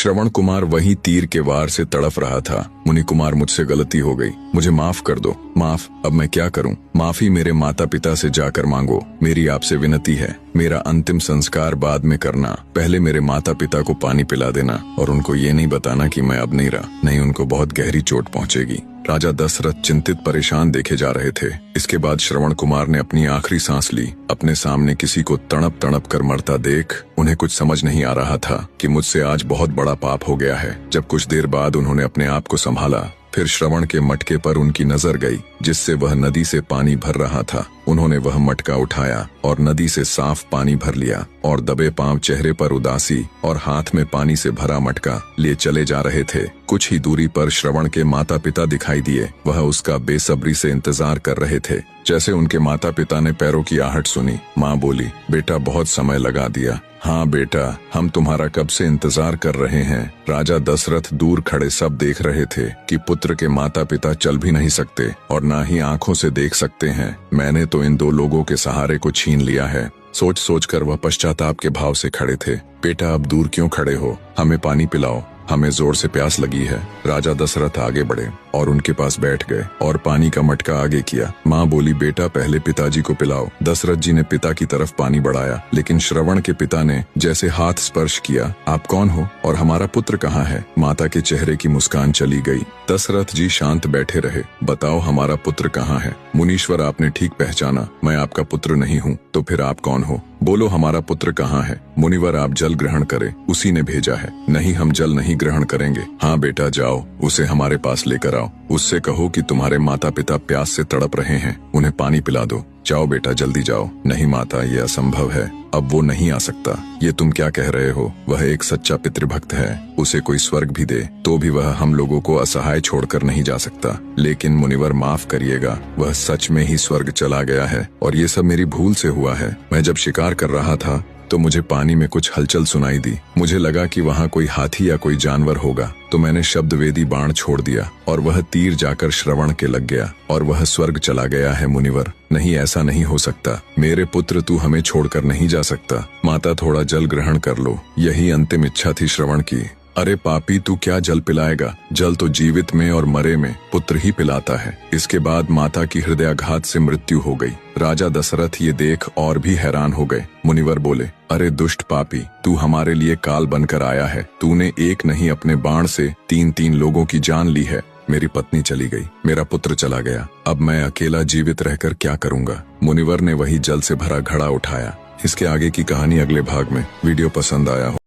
श्रवण कुमार वही तीर के वार से तड़फ रहा था। मुनि कुमार, मुझसे गलती हो गई, मुझे माफ कर दो। माफ? अब मैं क्या करूं? माफी मेरे माता पिता से जाकर मांगो। मेरी आपसे विनती है, मेरा अंतिम संस्कार बाद में करना। पहले मेरे माता पिता को पानी पिला देना और उनको ये नहीं बताना कि मैं अब नहीं रहा, नहीं उनको बहुत गहरी चोट पहुंचेगी। राजा दशरथ चिंतित परेशान देखे जा रहे थे। इसके बाद श्रवण कुमार ने अपनी आखिरी सांस ली। अपने सामने किसी को तड़प तड़प कर मरता देख उन्हें कुछ समझ नहीं आ रहा था कि मुझसे आज बहुत बड़ा पाप हो गया है। जब कुछ देर बाद उन्होंने अपने आप को संभाला, फिर श्रवण के मटके पर उनकी नजर गई जिससे वह नदी से पानी भर रहा था। उन्होंने वह मटका उठाया और नदी से साफ पानी भर लिया और दबे पांव, चेहरे पर उदासी और हाथ में पानी से भरा मटका लिए चले जा रहे थे। कुछ ही दूरी पर श्रवण के माता पिता दिखाई दिए। वह उसका बेसब्री से इंतजार कर रहे थे। जैसे उनके माता पिता ने पैरों की आहट सुनी, माँ बोली, बेटा बहुत समय लगा दिया। हाँ बेटा, हम तुम्हारा कब से इंतजार कर रहे हैं। राजा दशरथ दूर खड़े सब देख रहे थे कि पुत्र के माता पिता चल भी नहीं सकते और ना ही आंखों से देख सकते हैं। मैंने तो इन दो लोगों के सहारे को छीन लिया है। सोच सोच कर वह पश्चाताप के भाव से खड़े थे। बेटा अब दूर क्यों खड़े हो, हमें पानी पिलाओ, हमें जोर से प्यास लगी है। राजा दशरथ आगे बढ़े और उनके पास बैठ गए और पानी का मटका आगे किया। माँ बोली, बेटा पहले पिताजी को पिलाओ। दशरथ जी ने पिता की तरफ पानी बढ़ाया, लेकिन श्रवण के पिता ने जैसे हाथ स्पर्श किया। आप कौन हो और हमारा पुत्र कहाँ है? माता के चेहरे की मुस्कान चली गई। दशरथ जी शांत बैठे रहे। बताओ हमारा पुत्र कहाँ है? मुनीश्वर, आपने ठीक पहचाना, मैं आपका पुत्र नहीं हूँ। तो फिर आप कौन हो? बोलो हमारा पुत्र कहाँ है? मुनिवर, आप जल ग्रहण करें, उसी ने भेजा है। नहीं, हम जल नहीं ग्रहण करेंगे। हाँ बेटा जाओ, उसे हमारे पास लेकर आओ। उससे कहो कि तुम्हारे माता पिता प्यास से तड़प रहे हैं, उन्हें पानी पिला दो। जाओ बेटा जल्दी जाओ। नहीं माता, ये असंभव है, अब वो नहीं आ सकता। ये तुम क्या कह रहे हो? वह एक सच्चा पितृभक्त है, उसे कोई स्वर्ग भी दे तो भी वह हम लोगों को असहाय छोड़कर नहीं जा सकता। लेकिन मुनिवर माफ करिएगा, वह सच में ही स्वर्ग चला गया है और ये सब मेरी भूल से हुआ है। मैं जब शिकार कर रहा था तो मुझे पानी में कुछ हलचल सुनाई दी। मुझे लगा कि वहाँ कोई हाथी या कोई जानवर होगा, तो मैंने शब्दवेदी बाण छोड़ दिया और वह तीर जाकर श्रवण के लग गया और वह स्वर्ग चला गया है। मुनिवर, नहीं ऐसा नहीं हो सकता। मेरे पुत्र, तू हमें छोड़कर नहीं जा सकता। माता थोड़ा जल ग्रहण कर लो, यही अंतिम इच्छा थी श्रवण की। अरे पापी, तू क्या जल पिलाएगा? जल तो जीवित में और मरे में पुत्र ही पिलाता है। इसके बाद माता की हृदयाघात से मृत्यु हो गई। राजा दशरथ ये देख और भी हैरान हो गए। मुनिवर बोले, अरे दुष्ट पापी, तू हमारे लिए काल बनकर आया है। तूने एक नहीं अपने बाण से तीन तीन लोगों की जान ली है। मेरी पत्नी चली गई, मेरा पुत्र चला गया, अब मैं अकेला जीवित रहकर क्या करूँगा? मुनिवर ने वही जल से भरा घड़ा उठाया। इसके आगे की कहानी अगले भाग में। वीडियो पसंद आया हो